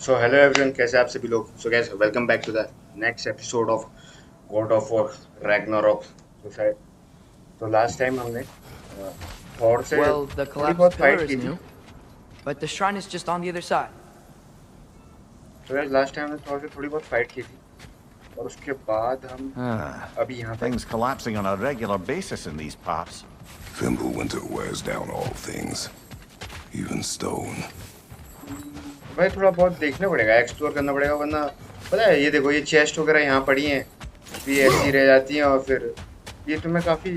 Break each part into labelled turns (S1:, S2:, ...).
S1: So hello everyone, कैसे आप सभी लोग? So guys, welcome back to the next episode of God of War Ragnarok. तो last time हमने थॉर से
S2: Well, the
S1: थोड़ी
S2: collapsed
S1: बहुत
S2: pillar
S1: फाइट की
S2: is
S1: थी।
S2: new, but the shrine is just on the other side.
S1: तो gas, last time हमने Thor से थोड़ी बहुत फाइट की थी और उसके बाद हम
S3: Ah,
S1: अभी यहाँ पे।
S3: things collapsing on a regular basis in these parts.
S4: Fimbulwinter wears down all things, even stone.
S1: भाई थोड़ा बहुत देखना पड़ेगा, एक्सप्लोर करना पड़ेगा, वरना पता है ये देखो, ये चेस्ट वगैरह यहाँ पड़ी हैं, ये ऐसी रह जाती हैं और फिर ये तुम्हें काफी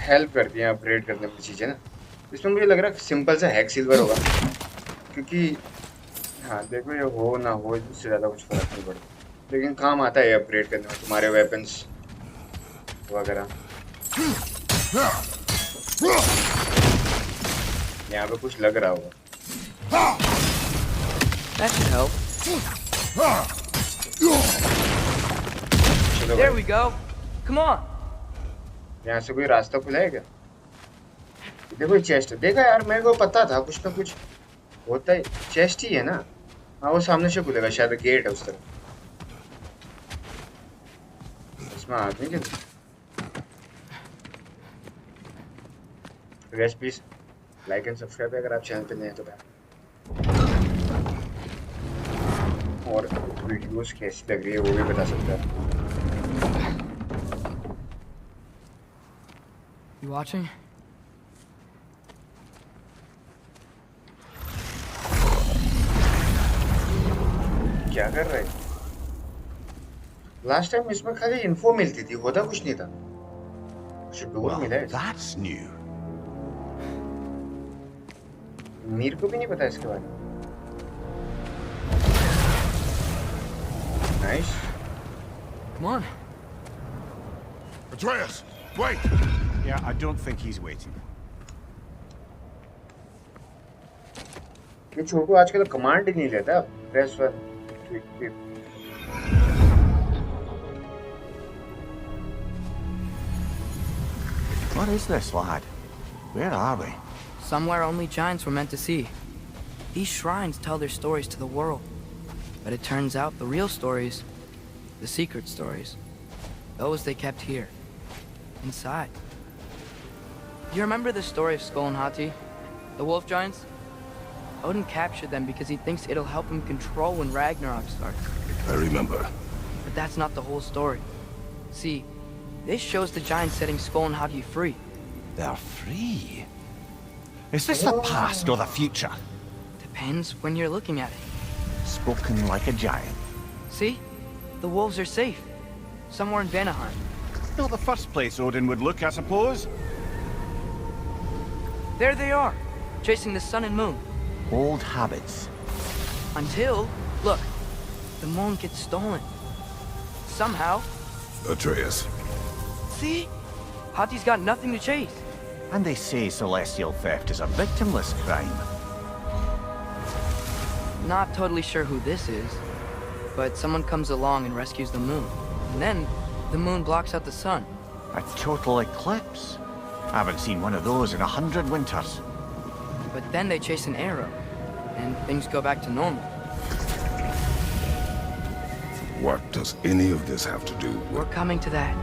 S1: हेल्प करती हैं अपग्रेड करने में चीजें ना। इसमें मुझे लग रहा है सिंपल सा हैक सिल्वर होगा, क्योंकि हाँ देखो, ये हो ना हो इससे ज़्यादा कुछ फर्क नहीं पड़ता, लेकिन काम आता है अपग्रेड करने में तुम्हारे वेपन्स वगैरह। यहाँ पे कुछ लग रहा होगा।
S2: That should help.
S1: चलो
S2: There
S1: भाई,
S2: we go. Come on.
S1: यहाँ से कोई रास्ता खुला है क्या? देखो ये चेस्ट, देखा यार, मेरे को पता था कुछ ना कुछ होता है। चेस्ट ही है ना? हाँ, वो सामने से खुलेगा शायद, गेट है उस तरफ। इसमें आदमी के gas please like and subscribe अगर आप चैनल पे नए हैं तो भाई। और वीडियोस कैसी लग रही है वो भी बता सकते हैं।
S2: You watching?
S1: क्या कर रहे हैं? लास्ट टाइम इसमें खाली इन्फो मिलती थी, होता कुछ नहीं था। कुछ डोर
S3: Well,
S1: मिला है।
S3: that's new.
S1: मीर को भी नहीं पता इसके बारे में। Nice.
S2: Come on.
S4: Atreus, wait!
S3: Yeah, I don't think he's waiting.
S1: ये छोटू आजकल कमांड ही नहीं लेता। Press one two equip.
S3: What is this, lad? Where are we?
S2: Somewhere only giants were meant to see. These shrines tell their stories to the world. But it turns out the real stories, the secret stories, those they kept here, inside. You remember the story of Skull and Hati, the wolf giants? Odin captured them because he thinks it'll help him control when Ragnarok starts.
S4: I remember.
S2: But that's not the whole story. See, this shows the giants setting Skull and Hati free.
S3: They're free. Is this the past or the future?
S2: Depends when you're looking at it.
S3: Spoken like a giant.
S2: See? The wolves are safe. Somewhere in Vanaheim.
S3: Not the first place Odin would look, I suppose.
S2: There they are, chasing the sun and moon.
S3: Old habits.
S2: Until, look, the moon gets stolen. Somehow.
S4: Atreus.
S2: See? Hati's got nothing to chase.
S3: And they say celestial theft is a victimless crime.
S2: Not totally sure who this is, but someone comes along and rescues the moon. And then, the moon blocks out the sun.
S3: A total eclipse. I haven't seen one of those in 100 winters.
S2: But then they chase an arrow, and things go back to normal.
S4: What does any of this have to do with...
S2: We're coming to that.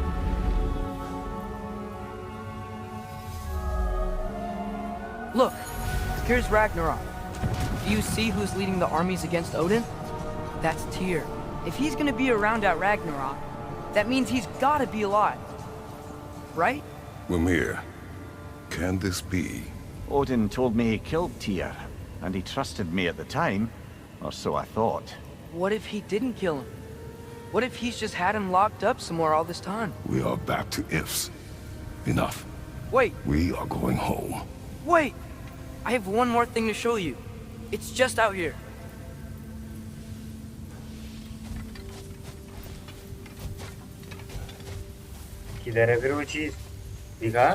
S2: Look, here's Ragnarok. Do you see who's leading the armies against Odin? That's Tyr. If he's gonna be around at Ragnarok, that means he's gotta be alive. Right?
S4: Mimir, can this be?
S3: Odin told me he killed Tyr, and he trusted me at the time, or so I thought.
S2: What if he didn't kill him? What if he's just had him locked up somewhere all this time?
S4: We are back to ifs. Enough.
S2: Wait,
S4: We are going home.
S2: wait! I have one more thing to show you. It's just out here.
S1: किधर है फिर वो चीज? दिखा।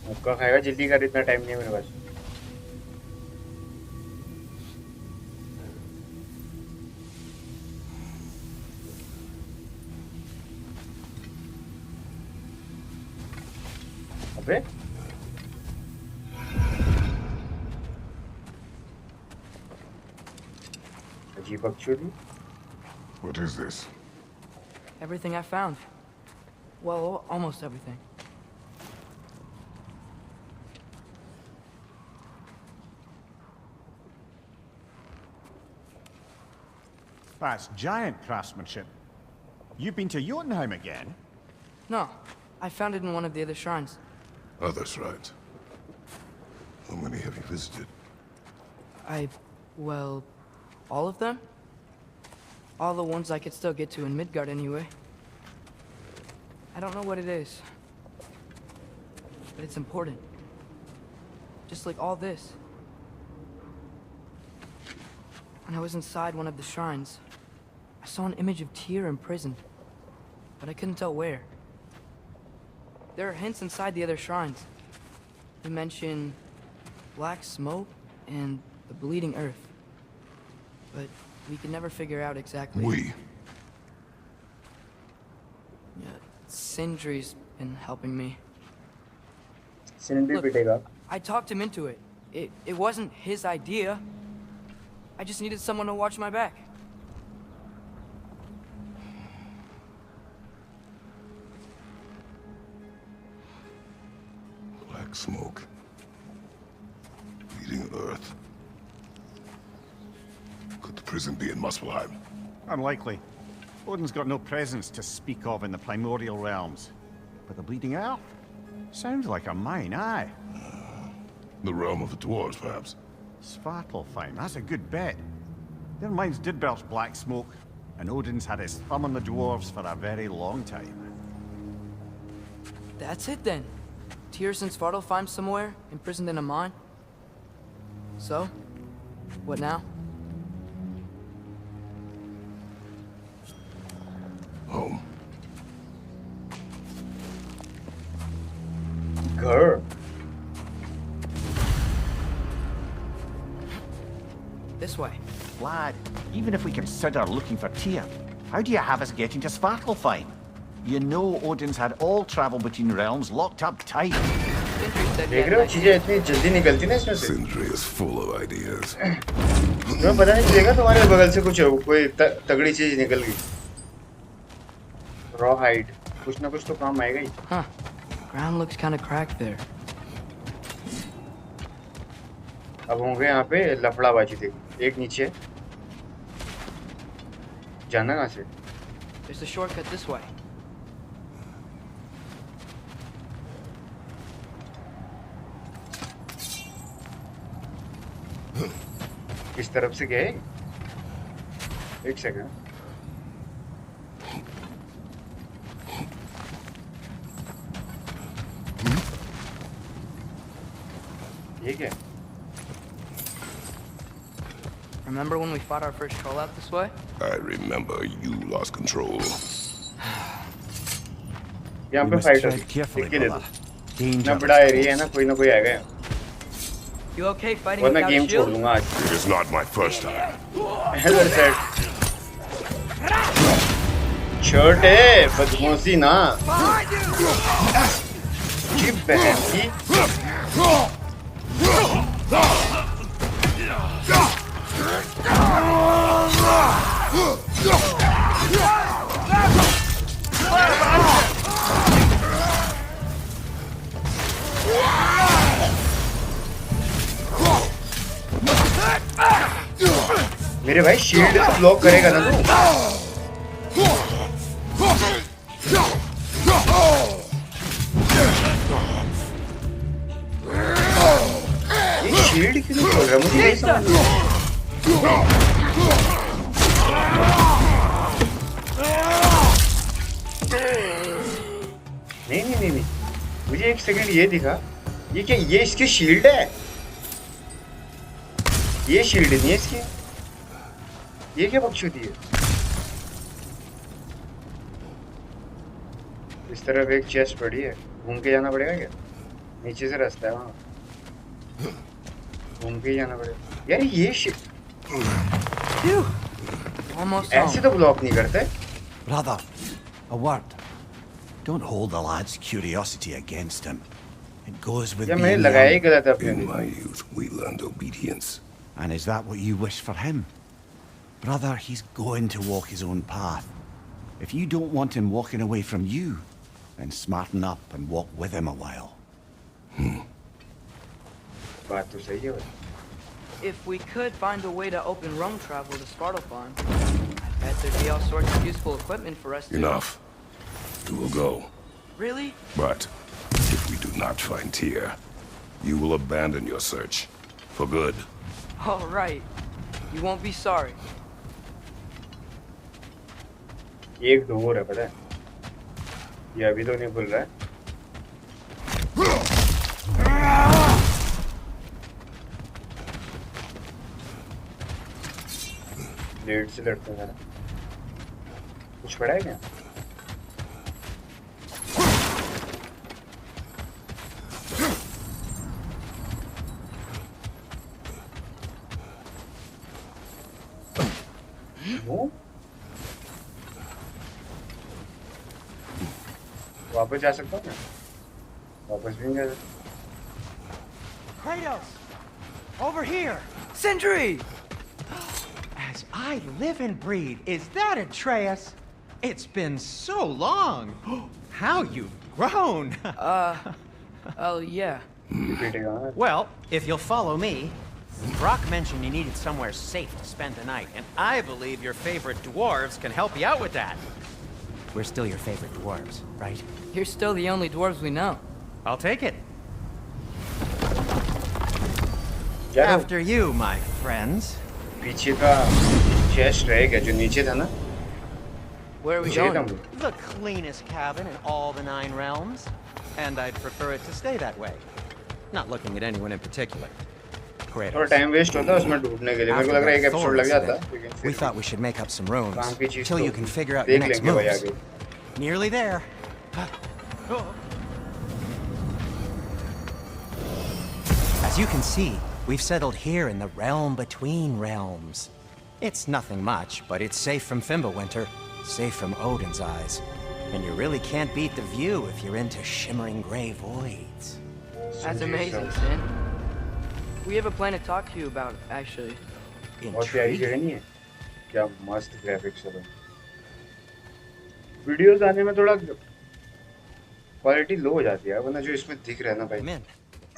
S1: मुक्का खाएगा, जल्दी कर, इतना टाइम नहीं है मेरे पास। अबे जी बकचोदी.
S4: What is this?
S2: Everything I found. Well, almost everything.
S3: That's giant craftsmanship. You've been to Jotunheim again?
S2: No, I found it in one of the other shrines.
S4: Other shrines. How many have you visited?
S2: Well, all of them? All the ones I could still get to in Midgard anyway. I don't know what it is, but it's important. Just like all this. When I was inside one of the shrines, I saw an image of Tyr imprisoned, but I couldn't tell where. There are hints inside the other shrines. They mention black smoke and the bleeding earth, but we can never figure out exactly.
S4: We.
S2: Yeah, Sindri's been helping me.
S1: Sindri
S2: Look,
S1: पिटेगा.
S2: I talked him into it. It wasn't his idea. I just needed someone to watch my back.
S4: Black smoke. Bleeding earth. Could the prison be in Muspelheim?
S3: Unlikely. Odin's got no presence to speak of in the primordial realms. But the Bleeding Earth? Sounds like a mine, aye.
S4: The realm of the dwarves, perhaps.
S3: Svartalfheim, that's a good bet. Their mines did belch black smoke, and Odin's had his thumb on the dwarves for a very long time.
S2: That's it then. Tyr's in Svartalfheim somewhere, imprisoned in a mine. So, what now?
S4: Home.
S1: घर.
S2: This way.
S3: Lad, even if we consider looking for Tyr, how do you have us getting to Svartalfheim? You know Odin's had all travel between realms locked up tight.
S2: Sindri said he
S1: देख
S2: had
S1: रहे हो
S2: an
S1: चीजें
S2: idea.
S1: इतनी जल्दी निकलती ना इसमें से.
S4: Sindri is full of ideas.
S1: तुम्हें पता नहीं चलेगा तुम्हारे बगल से कुछ कोई तगड़ी चीज निकल गई. Raw hide. कुछ ना कुछ तो काम आएगा ही.
S2: Huh. Ground looks kind of cracked there.
S1: अब होंगे यहाँ पे लफड़ाबाजी. देखो एक नीचे. जाना कहाँ से?
S2: There's a shortcut this way.
S1: किस तरफ से गए? एक सेकंड. ये क्या?
S2: Remember when we fought our first troll out this way?
S4: I remember you lost control.
S1: यहाँ
S3: We
S1: पे
S3: must
S1: फाइट
S3: tread
S1: होगी.
S3: carefully,
S1: देख के दे
S3: brother.
S1: दो.
S3: Danger.
S1: इतना बड़ा एरिया है ना, कोई आएगा यहाँ.
S2: You okay fighting
S1: वरना
S2: without a
S1: गेम छोड़
S2: shield?
S1: दूंगा आज.
S4: It is not my first time.
S1: Hello sir. छोटे बदमाशी ना. जी बहन की. मेरे भाई शील्ड से ब्लॉक करेगा ना तू. ये शील्ड क्यों नहीं खोल रहा मुझे नहीं समझ में. नहीं मुझे एक सेकंड ये दिखा. ये क्या? ये इसकी शील्ड है. ये शील्ड नहीं है इसकी. ये क्या बकचोदी है? इस तरफ एक चेस्ट पड़ी है. घूम के जाना पड़ेगा क्या? नीचे से रास्ता है वहाँ. घूम के ही जाना पड़ेगा. यार ये
S2: Phew. Almost
S1: ऐसे
S2: home.
S1: तो ब्लॉक नहीं करते.
S5: Brother, a word. Don't hold the lad's curiosity against him. It goes with
S1: या मैंने
S5: being
S1: लगाया ही
S5: young.
S1: गलत अपने
S4: In
S1: लिए.
S4: my youth, we learned obedience.
S5: And is that what you wish for him? Brother, he's going to walk his own path. If you don't want him walking away from you, then smarten up and walk with him a while.
S1: बात तो सही है भाई.
S2: If we could find a way to open realm travel to Svartalfheim, I bet there'd be all sorts of useful equipment for us to...
S4: Enough. We will go.
S2: Really?
S4: But if we do not find Tyr, you will abandon your search. For good.
S2: All right. You won't be sorry.
S1: एक door है पता है. ये अभी तो नहीं खुल रहा है. लेट से लड़ते हैं. कुछ पड़ा है क्या? वो वापस जा सकता हूँ मैं? वापस भी नहीं जा सकता.
S6: Kratos! Over here!
S2: Sentry!
S6: As I live and breathe, is that Atreus? It's been so long! How you've grown!
S2: Oh, yeah.
S1: पीटेगा ना.
S6: Well, if you'll follow me, Brock mentioned you needed somewhere safe to spend the night, and I believe your favorite dwarves can help you out with that. We're still your favorite dwarves, right?
S2: You're still the only dwarves we know.
S6: I'll take it.
S1: यार
S6: After you, my friends.
S1: पीछे का chest रहेगा जो नीचे था ना.
S2: Where are we
S1: पीछे था
S2: going?
S1: वो.
S6: The cleanest cabin in all the 9 realms. And I'd prefer it to stay that way. Not looking at anyone in particular.
S1: थोड़ा
S6: Kratos.
S1: टाइम वेस्ट होता है उसमें ढूंढने के लिए. मेरे को लग रहा है एक एपिसोड लग जाता. लेकिन
S6: We
S1: फिर
S6: thought we should make up some rooms
S1: काम की चीज
S6: till
S1: तो
S6: you can figure out your
S1: देख
S6: next
S1: लेंगे भाई
S6: moves.
S1: आगे.
S6: Nearly there. As you can see, we've settled here in the realm between realms. It's nothing much, but it's safe from Fimbulwinter, safe from Odin's eyes. And you really can't beat the view if you're into shimmering gray voids.
S2: That's amazing, Sin. We have a plan to talk to you about, actually.
S1: बहुत प्यारी
S6: Intriguing.
S1: जगह नहीं है? क्या मस्त graphics है भाई. Videos आने में थोड़ा क्वालिटी लो हो जाती है वरना जो इसमें दिख रहा है ना भाई.
S6: Come in.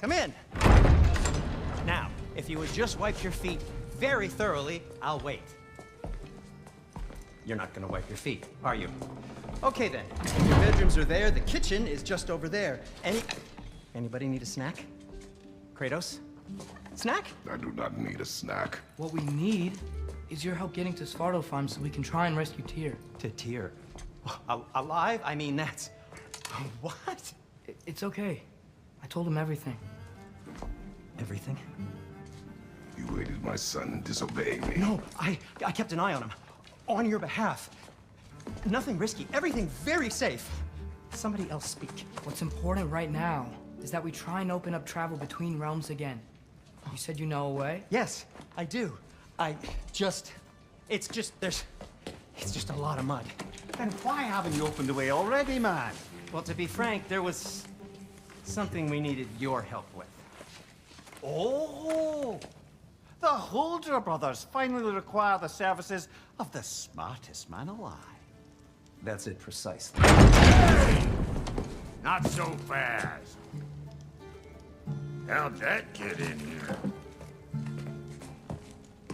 S6: Come in. Now, if you would just wipe your feet very thoroughly, I'll wait. You're not gonna wipe your feet, are you? Okay then. Your bedrooms are there. The kitchen is just over there. Anybody need a snack? Kratos? Snack?
S4: I do not need a snack.
S2: What we need is your help getting to Svartalfheim so we can try and rescue Tyr.
S6: To Tyr. Alive? I mean, that's... What?
S2: It's okay. I told him everything.
S6: Everything?
S4: You aided my son in disobeying me.
S6: No, I kept an eye on him. On your behalf. Nothing risky. Everything very safe. Somebody else speak.
S2: What's important right now is that we try and open up travel between realms again. You said you know a way?
S6: Yes, I do. It's just a lot of mud.
S3: Then why haven't you opened the way already, man?
S6: Well, to be frank, there was something we needed your help with.
S3: Oh! The Holder brothers finally require the services of the smartest man alive.
S6: That's it precisely.
S7: Not so fast. How'd that get in here?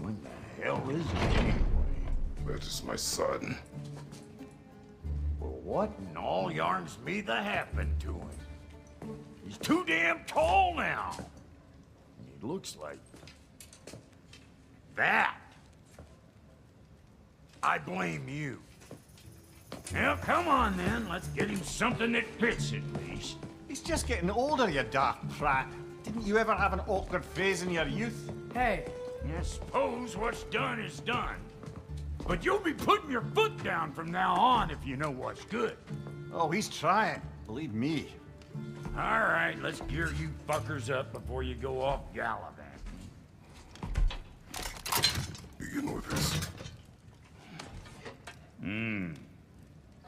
S7: What the hell is it anyway?
S4: That is my son.
S7: Well, what in all yarns me that happened to him? He's too damn tall now. And he looks like that. I blame you. Well, come on then. Let's get him something that fits at least.
S3: He's just getting older, you dark prat. Didn't you ever have an awkward phase in your youth?
S2: Hey,
S7: I suppose what's done is done. But you'll be putting your foot down from now on if you know what's good.
S3: Oh, he's trying. Believe me.
S7: All right, let's gear you fuckers up before you go off gallivanting.
S4: Begin with this.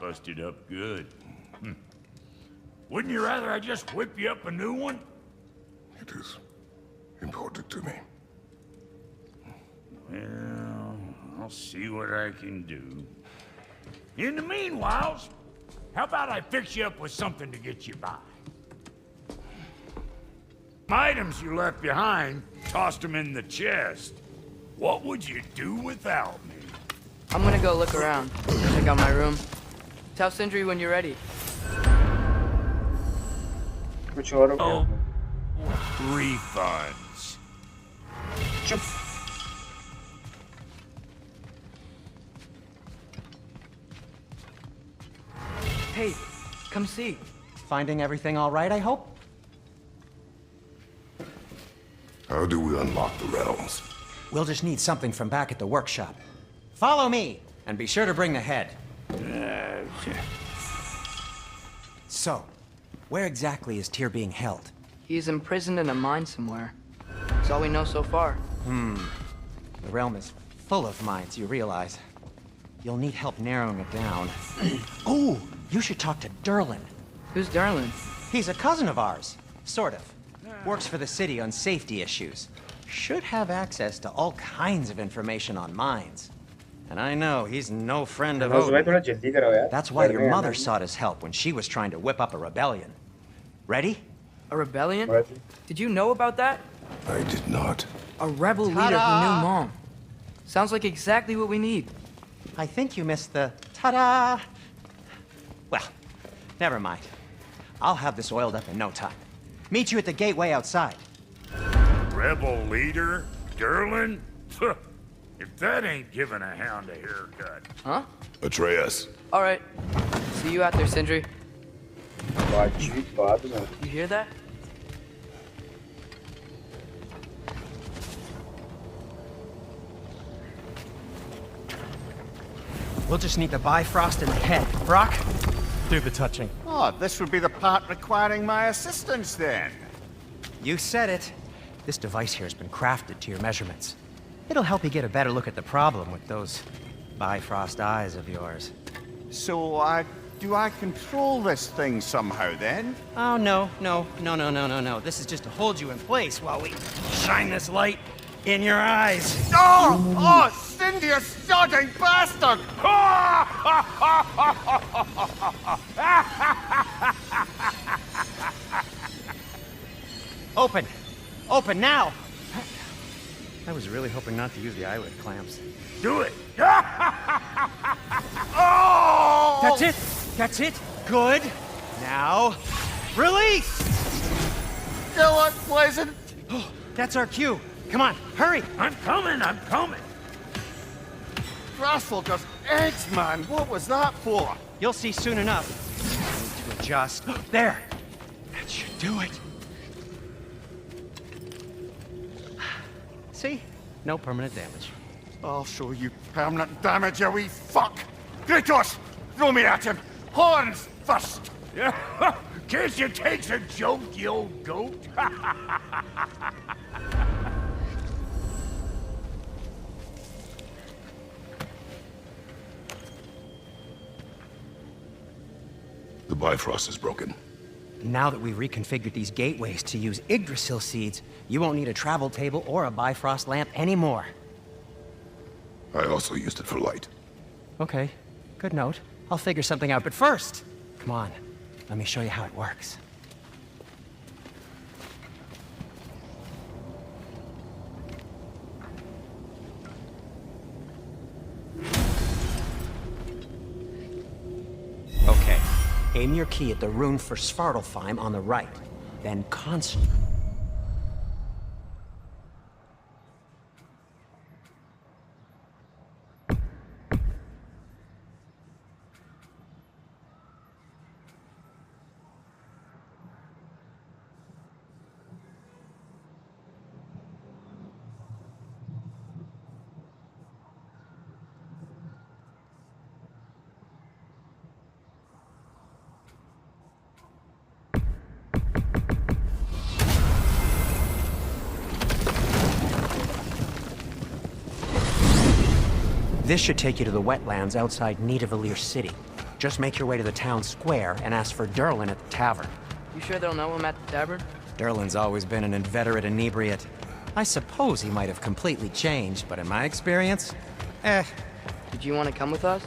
S7: Busted up good. Wouldn't you rather I just whip you up a new one?
S4: It is important to me.
S7: Well, I'll see what I can do. In the meanwhile, how about I fix you up with something to get you by? Items you left behind, tossed them in the chest. What would you do without me?
S2: I'm gonna go look around. Check out my room. Tell Sindri when you're ready.
S1: कुछ और हो
S7: Oh,
S1: गया।
S7: refunds.
S1: चुप।
S2: Hey, come see.
S6: Finding everything all right, I hope?
S4: How do we unlock the realms?
S6: We'll just need something from back at the workshop. Follow me, and be sure to bring the head. So, where exactly is Tyr being held?
S2: He's imprisoned in a mine somewhere. That's all we know so far.
S6: The realm is full of mines, you realize. You'll need help narrowing it down. Oh, you should talk to Derlin.
S2: Who's Darlin?
S6: He's a cousin of ours, sort of. Works for the city on safety issues. Should have access to all kinds of information on mines. And I know he's no friend of
S1: भाई
S6: Odin.
S1: थोड़ा जल्दी करो यार।
S6: That's why
S1: डर
S6: your
S1: गया
S6: mother
S1: मैं।
S6: sought his help when she was trying to whip up a rebellion. Ready?
S2: A rebellion?
S1: Right.
S2: Did you know about that?
S4: I did not.
S2: A rebel leader who knew Mom. Sounds like exactly what we need.
S6: I think you missed the ta-da. Well, never mind. I'll have this oiled up in no time. Meet you at the gateway outside.
S7: Rebel leader? Derlin? If that ain't giving a hound a haircut.
S2: Huh?
S4: Atreus.
S2: All right. See you out there, Sindri.
S1: बातचीत बाद में।
S2: You hear that?
S6: We'll just need the Bifrost in the head. Brock, do the touching.
S3: Oh, this would be the part requiring my assistance then.
S6: You said it. This device here has been crafted to your measurements. It'll help you get a better look at the problem with those Bifrost eyes of yours.
S3: So, do I control this thing somehow then?
S6: Oh, no. This is just to hold you in place while we shine this light in your eyes.
S3: Oh, Cindy, you sodding bastard!
S6: Open! Open now! I was really hoping not to use the eyelid clamps.
S7: Do it!
S3: Oh!
S6: That's it! That's it! Good! Now, release!
S3: Still unpleasant.
S6: That's our cue. Come on, hurry!
S7: I'm coming!
S3: Grasshopper's eggs, man. What was that for?
S6: You'll see soon enough. I need to adjust. There! That should do it. See? No permanent damage.
S3: I'll show you permanent damage, you wee fuck! Kratos! Throw me at him! Horns first!
S7: Guess you takes a joke, you old goat.
S4: The Bifrost is broken.
S6: Now that we've reconfigured these gateways to use Yggdrasil seeds, you won't need a travel table or a Bifrost lamp anymore.
S4: I also used it for light.
S6: Okay, good note. I'll figure something out, but first, come on, let me show you how it works. Okay, aim your key at the rune for Svartalfheim on the right, then concentrate. This should take you to the wetlands outside Nidavellir City. Just make your way to the town square and ask for Derlin at the tavern.
S2: You sure they'll know him at the tavern?
S6: Derlin's always been an inveterate inebriate. I suppose he might have completely changed, but in my experience, Eh.
S2: Did you want to come with us?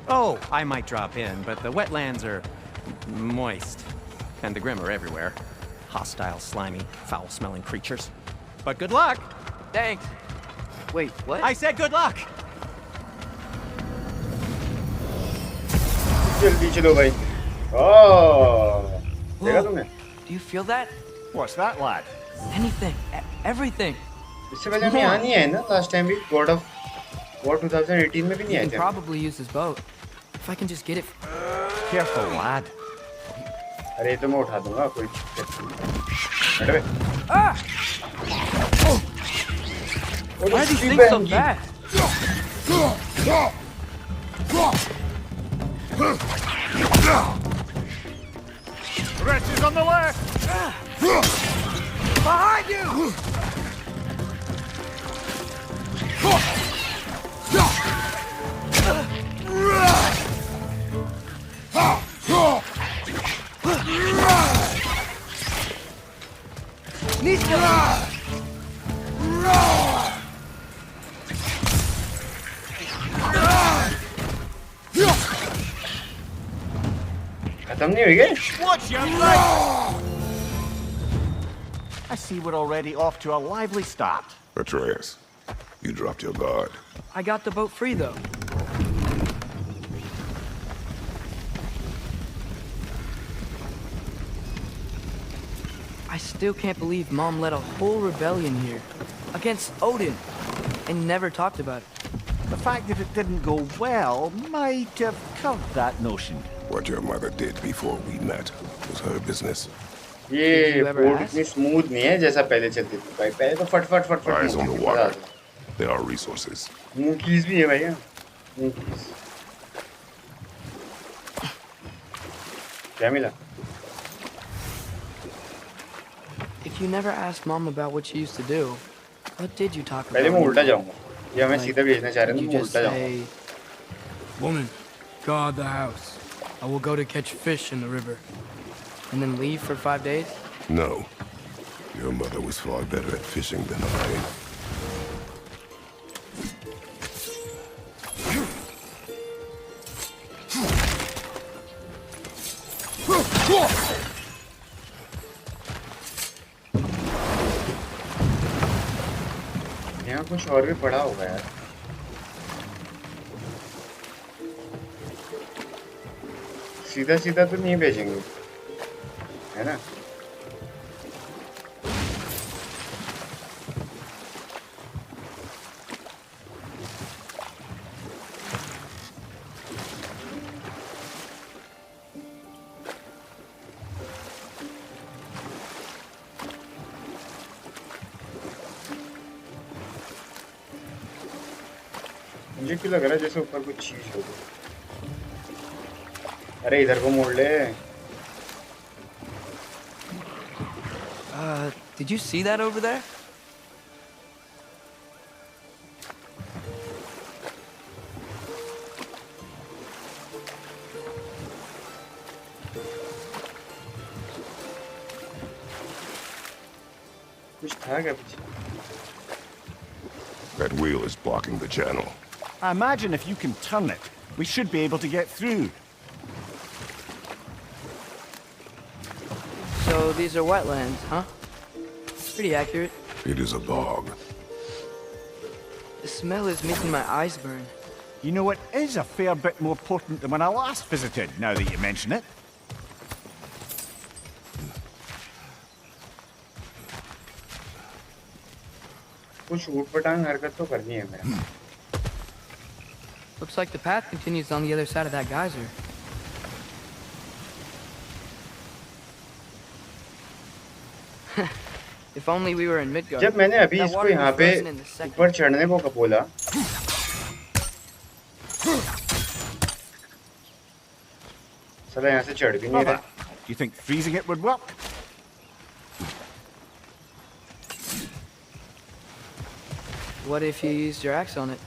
S6: Oh, I might drop in, but the wetlands are moist. And the Grim are everywhere. Hostile, slimy, foul-smelling creatures. But good luck!
S2: Thanks. Wait, what?
S6: I said good luck!
S1: जल्दी चलो भाई। ओह, देखा तुमने?
S2: Do you feel that?
S3: What's that, lad?
S2: Anything. Everything.
S1: इससे पहले हम यहाँ नहीं आए ना? Last time भी God of War 2018 में भी नहीं
S2: You
S1: आए
S2: can
S1: थे।
S2: probably use this boat. If I can just get it.
S3: Careful, lad.
S1: अरे ये तो मैं उठा दूँगा कोई दिक्कत नहीं। हट बे।
S2: Ah! Why do you think so fast?
S3: Wretches on the left!
S2: Behind you!
S1: खत्म नहीं हुई क्या?
S3: Watch your right! I see we're already off to a lively start.
S4: Atreus, you dropped your guard.
S2: I got the boat free, though. I still can't believe Mom led a whole rebellion here. Against Odin. And never talked about it.
S3: The fact that it didn't go well might have covered that notion.
S4: What your mother did before we met was her business.
S1: ये
S2: Did you ever
S1: boat
S2: ask?
S1: इतनी smooth नहीं है जैसा पहले चलती थी भाई। पहले तो फट फट फट फट
S4: Eyes on the
S1: मजा
S4: water.
S1: आता था।
S4: There are resources.
S1: मूकीज भी है भाई। हाँ, मूकीज। क्या मिला?
S2: If you never asked Mom about what she used to do, what did you talk about?
S1: पहले मैं उल्टा जाऊँगा। ये हमें
S2: Like,
S1: सीधा भेजना चाह रहे
S2: did
S1: हैं
S2: you
S1: तो मैं
S2: just
S1: उल्टा जाऊँगा।
S2: say,
S8: Woman, guard the house. I will go to catch fish in the river.
S2: and then leave for 5 days?
S4: No. Your mother was far better at fishing than I.
S1: यहाँ कुछ और भी पड़ा होगा यार। सीधा सीधा तो नहीं भेजेंगे, है ना? मुझे क्यों लग रहा है जैसे ऊपर कुछ चीज होगी। अरे इधर को मोड़ ले।
S2: Did you see that over there?
S1: कुछ था क्या पीछे?
S4: That wheel is blocking the channel.
S3: I imagine if you can turn it, we should be able to get through.
S2: So these are wetlands, huh? Pretty accurate.
S4: It is a bog.
S2: The smell is making my eyes burn.
S3: You know, it is a fair bit more potent than when I last visited, now that you mention it.
S1: कुछ ऊटपटांग हरकत तो करनी है मैं।
S2: Looks like the path continues on the other side of that geyser. If only we were in Midgard.
S1: जब मैंने अभी
S2: That
S1: इसको
S2: water
S1: यहाँ
S2: was
S1: पे
S2: frozen in the second.
S1: ऊपर चढ़ने को बोला, साला यहाँ से चढ़ भी नहीं रहा।
S3: Do you think freezing it would work?
S2: What if you used your axe on it?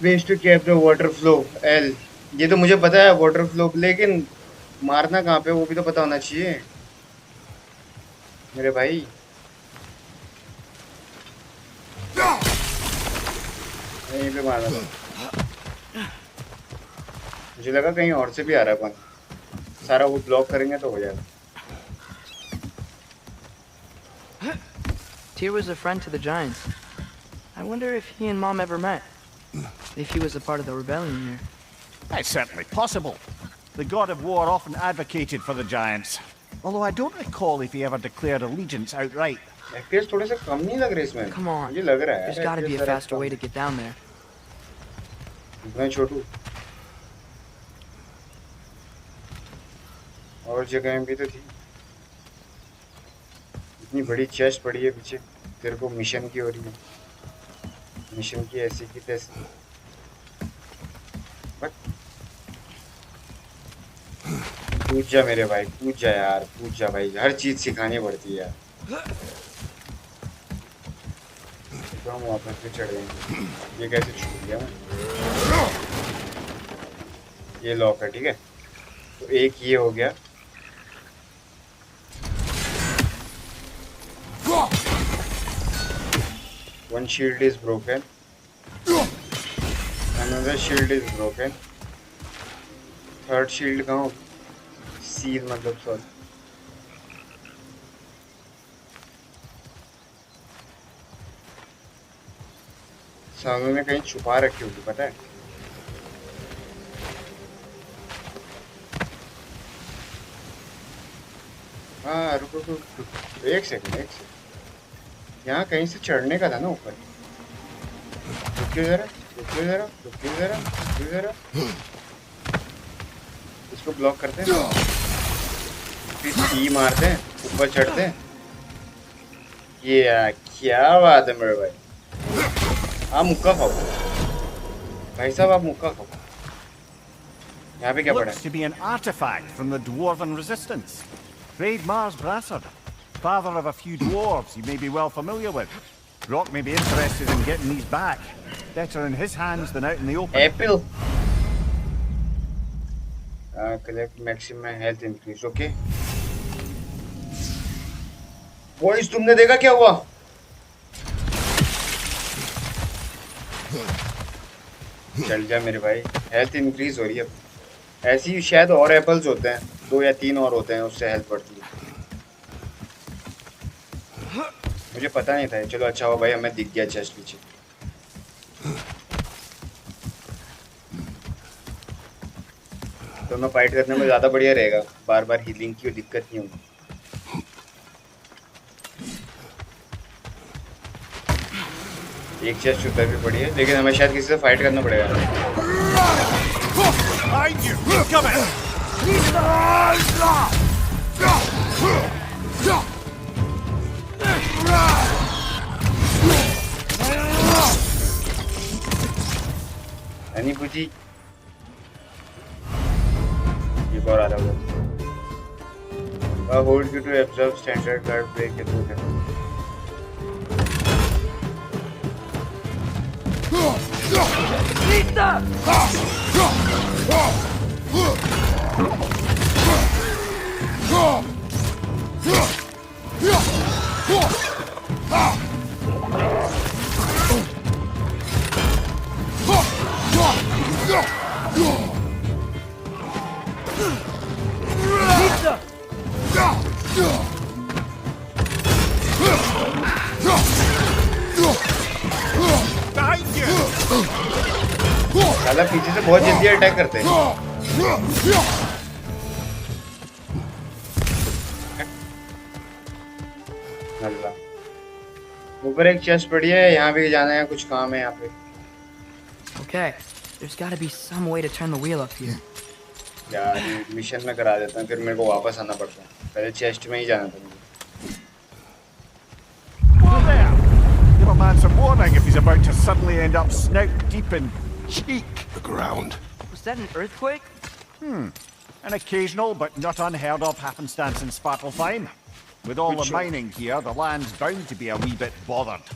S1: Waste to cap the water flow एल। ये तो मुझे पता है वाटर फ्लो, लेकिन मारना कहाँ पे वो भी तो पता होना चाहिए मेरे भाई। यहीं पे मारना था। मुझे लगा कहीं और से भी आ रहा है पानी। सारा वो ब्लॉक करेंगे तो हो जाएगा।
S2: Tyr was a friend to the giants. I wonder if he and Mom ever met. If he was a part of the rebellion here.
S3: It's certainly possible. The god of war often advocated for the giants. Although I don't recall if he ever declared allegiance outright.
S1: FPS थोड़े से कम नहीं लग रहे इसमें?
S2: Come on.
S1: मुझे लग रहा है।
S2: There's gotta be a faster way to get down there.
S1: मैं छोटू। और जगह भी तो थी। इतनी बड़ी चेस्ट पड़ी है पीछे। तेरे को मिशन की हो रही है। मिशन की ऐसी की तैसी। कूद जा मेरे भाई, कूद जा यार, कूद जा भाई। हर चीज सिखानी पड़ती है यार। तो हम वापस पे चढ़ गए। ये कैसे छूट गया मैं? ये लॉक है, ठीक है। तो एक ये हो गया। One shield is broken. Another shield is broken. Third shield कहाँ हो? Seal मतलब सॉरी। सामने में कहीं छुपा रखी होगी, पता है? हाँ रुको रुको रुको, एक सेकंड। यहाँ कहीं से चढ़ने का था ना ऊपर। रुकिए जरा, रुकिए जरा, रुकिए जरा, रुकिए जरा। इसको ब्लॉक करते हैं, फिर ई मारते हैं, ऊपर चढ़ते हैं। ये क्या बात है मेरे भाई। आप मुक्का खाओ भाई साहब, आप मुक्का खाओ। यहाँ पे क्या पड़ा है?
S3: Looks to be an artifact from the dwarven resistance. Mars Brassard, father of a few dwarves you may be well familiar with. Rock may be interested in getting these back. Better in his hands than out in the open.
S1: Apple. Collect maximum health increase. Okay. Boys, तुमने देखा क्या हुआ? चल जा मेरे भाई, health increase हो रही है। ऐसी शायद और एप्पल्स होते हैं, 2 या 3 और होते हैं, उससे हेल्थ बढ़ती है। मुझे पता नहीं था। चलो अच्छा हुआ भाई, हमें दिख गया चेस्ट पीछे। तो मैं फाइट करने में ज़्यादा बढ़िया रहेगा, बार बार हीलिंग की दिक्कत नहीं होगी। एक चेस्ट उधर भी पड़ी है, लेकिन हमें शायद किसी से फाइट करना पड़ेगा। नहीं पूछी ये बार आ रहा होगा। Hold you to absorb standard guard break के थ्रू है। साला पीछे से बहुत जल्दी अटैक करते हैं। ऊपर एक चेस्ट पड़ी है, यहाँ भी जाना है, कुछ काम है यहाँ पे।
S2: Okay, there's got to be some way to turn the wheel up here.
S1: यार मिशन में करा देता हूँ, फिर मेरे को वापस आना पड़ता है। पहले चेस्ट में ही जाना था मुझे।
S3: Give a man some warning if he's about to suddenly end up snout deep in cheek.
S4: The ground.
S2: Was that an earthquake?
S3: An occasional but not unheard of happenstance in Svartalfheim. With all the mining here, the land's bound to be a wee bit bothered.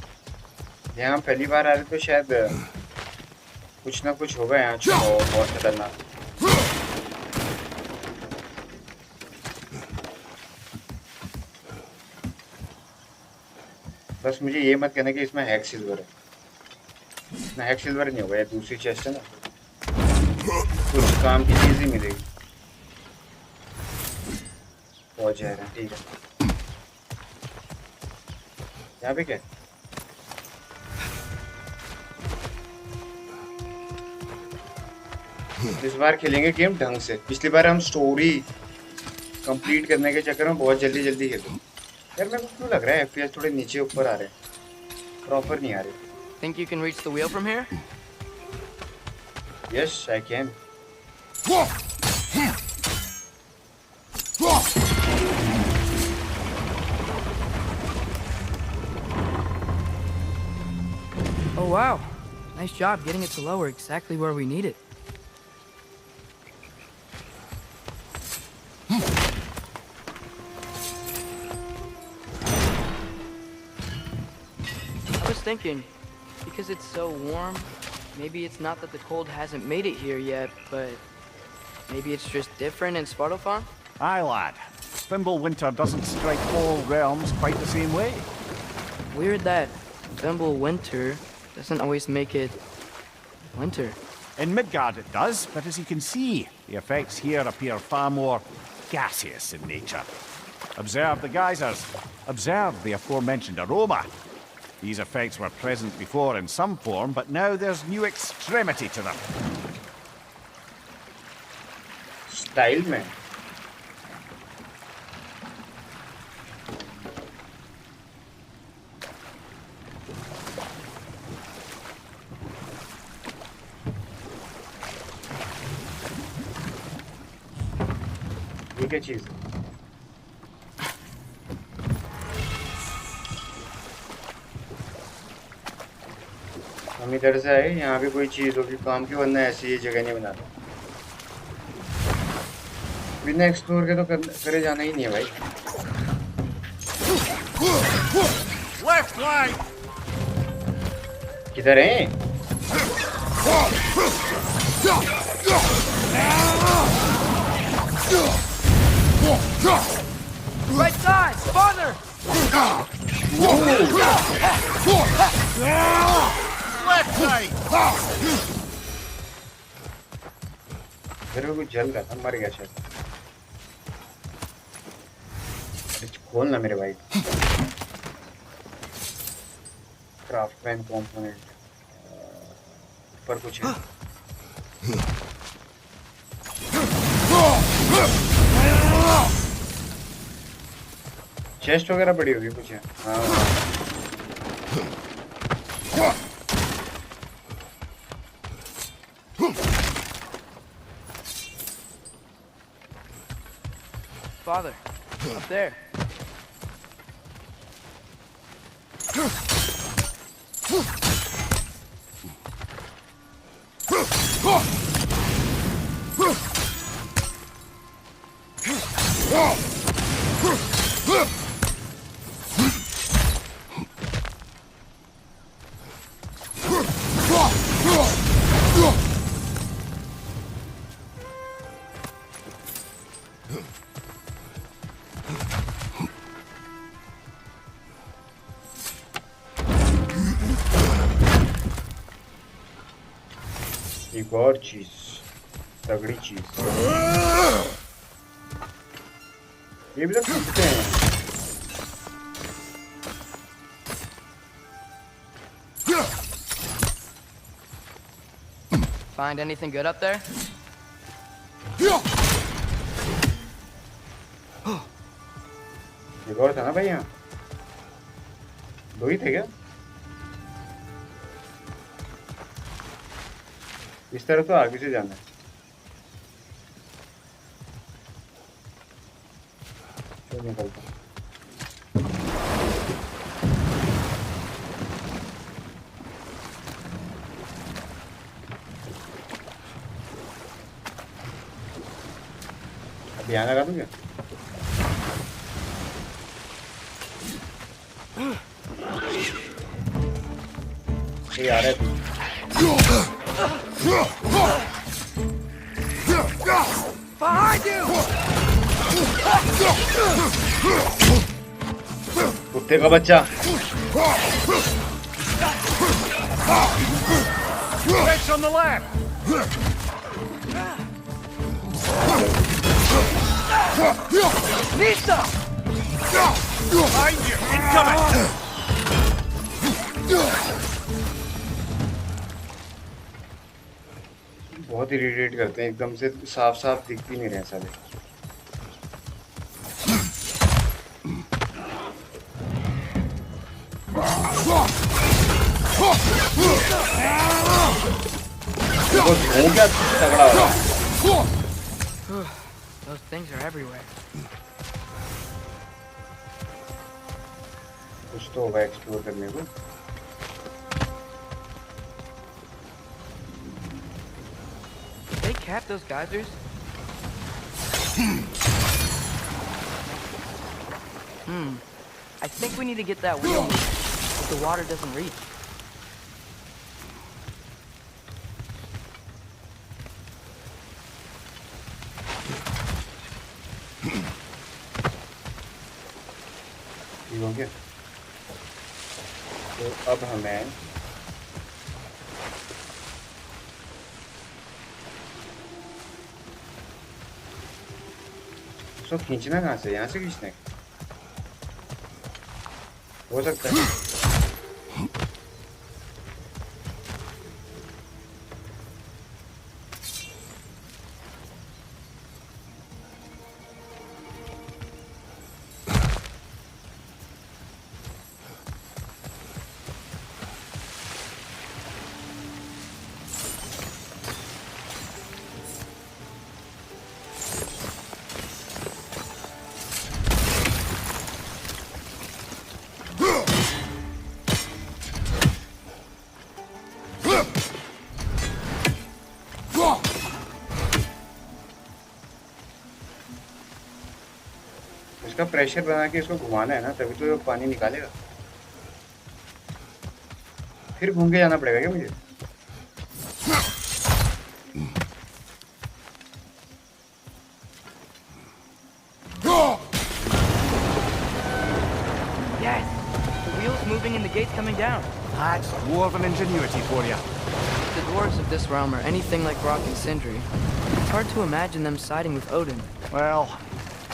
S1: यहाँ पहली बार आ रहे तो शायद कुछ ना कुछ होगा यहाँ। बहुत खतरनाक। बस मुझे ये मत कहना कि इसमें हैक सिल्वर है। ना हैक सिल्वर नहीं होगा, ये दूसरी चेस्ट है ना, कुछ काम की चीज ही मिलेगी। पहुंच जाएगा, ठीक है। यहाँ पे क्या है? इस बार खेलेंगे गेम ढंग से। पिछली बार हम स्टोरी कंप्लीट करने के चक्कर में बहुत जल्दी जल्दी खेले। यार मेरे को क्यों लग रहा है एफपीएस थोड़े नीचे ऊपर आ रहे हैं, प्रॉपर नहीं आ रहे।
S2: Think you can reach the wheel from here?
S1: Yes I can.
S2: Oh wow. Nice job getting it to lower exactly where we need it. I was thinking, because it's so warm, maybe it's not that the cold hasn't made it here yet, but maybe it's just different in Svartalfheim?
S3: Aye, lad. Fimbulwinter doesn't strike all realms quite the same way.
S2: Weird that Winter doesn't always make it winter.
S3: In Midgard it does, but as you can see, the effects here appear far more gaseous in nature. Observe the geysers. Observe the aforementioned aroma. These effects were present before in some form, but now there's new extremity to them.
S1: Style में ये क्या चीज है? हम इधर से आए, यहाँ भी कोई चीज होगी काम की, वरना ऐसी ये जगह नहीं बनाता। बिना एक्सप्लोर के तो करे जाना ही नहीं है भाई।
S7: Left line!
S1: किधर हैं?
S2: Right side! Farther!
S7: Left side!
S1: मेरे को कुछ जल रहा था, मर गया शायद। खोल ना मेरे भाई। क्राफ्टमैन कंपोनेंट ऊपर कुछ है। चेस्ट वगैरह पड़ी होगी कुछ है। हाँ
S2: Father, up there.
S1: एक और चीज, तगड़ी चीज। ये भी तो टूटते हैं।
S2: Find anything good up there?
S1: एक और था ना भाई यहाँ, दो ही थे क्या? इस तरह तो आगे से जाना है। तो निकलता हूँ। अब यहाँ लगा दूँ क्या? ये आ रहा है तू।
S2: Behind you!
S1: कुत्ते का बच्चा।
S3: Heads on the left!
S2: Nista!
S3: Behind you! Incoming!
S1: बहुत इरिटेट करते हैं, एकदम से साफ साफ दिख भी नहीं रहे साले। वो धों क्या तगड़ा हो रहा है।
S2: Those things are everywhere.
S1: कुछ तो होगा एक्सप्लोर करने को।
S2: Did they cap those geysers? I think we need to get that wheel moving, if the water doesn't reach.
S1: ठीक हो गया। तो अब हमें उसको खींचना कहाँ से? यहाँ से खींचना है? हो सकता है। इसका प्रेशर बना के इसको घुमाना है ना, तभी तो ये पानी निकालेगा। फिर घूम के जाना पड़ेगा क्या मुझे?
S2: Yes! The wheel's moving and the gate's coming down.
S3: That's dwarven ingenuity for you.
S2: If the dwarves of this realm are anything like Rock and Sindri, it's hard to imagine them siding with Odin.
S3: Well,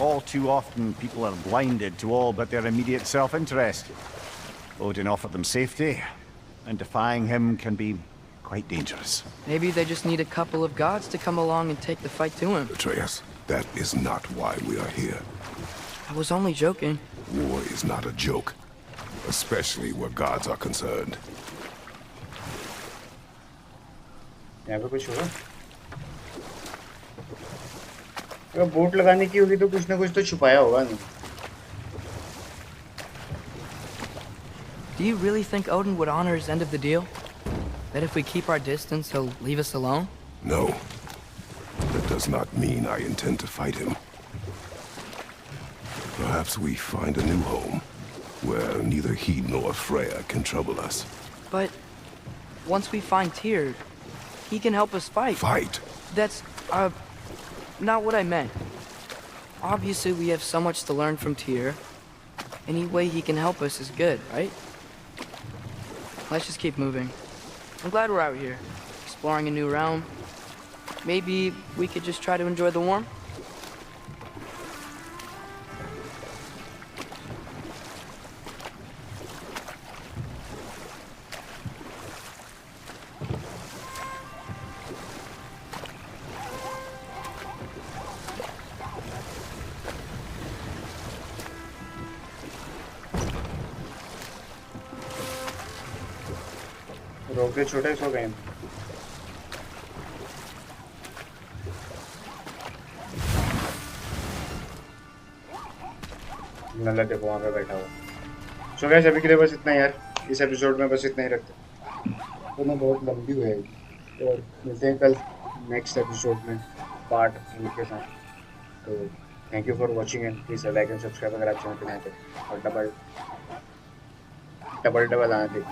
S3: all too often people are blinded to all but their immediate self-interest. Odin offered them safety, and defying him can be quite dangerous.
S2: Maybe they just need a couple of gods to come along and take the fight to him.
S4: Atreus, that is not why we are here.
S2: I was only joking.
S4: War is not a joke, especially where gods are concerned.
S1: यहाँ पे कुछ होगा? अगर boat लगाने की होगी तो कुछ ना कुछ तो छुपाया होगा नहीं।
S2: Do you really think Odin would honor his end of the deal? That if we keep our distance, he'll leave us alone?
S4: No. That does not mean I intend to fight him. Perhaps we find a new home, where neither he nor Freya can trouble us.
S2: But once we find Tyr, he can help us fight.
S4: Fight?
S2: That's, not what I meant. Obviously, we have so much to learn from Tyr. Any way he can help us is good, right? Let's just keep moving. I'm glad we're out here, exploring a new realm. Maybe we could just try to enjoy the warmth?
S1: रोके छोटे सो गए। नल्ला देखो वहाँ पे बैठा हुआ। So guys अभी के लिए बस इतना यार, इस एपिसोड में बस इतना ही रखते हैं। तो ना बहुत लंबी हुई है और मिलते हैं कल नेक्स्ट एपिसोड में पार्ट 3 के साथ। तो thank you for watching and please like and subscribe अगर आप चैनल पे नए थे, और डबल आना देखिए।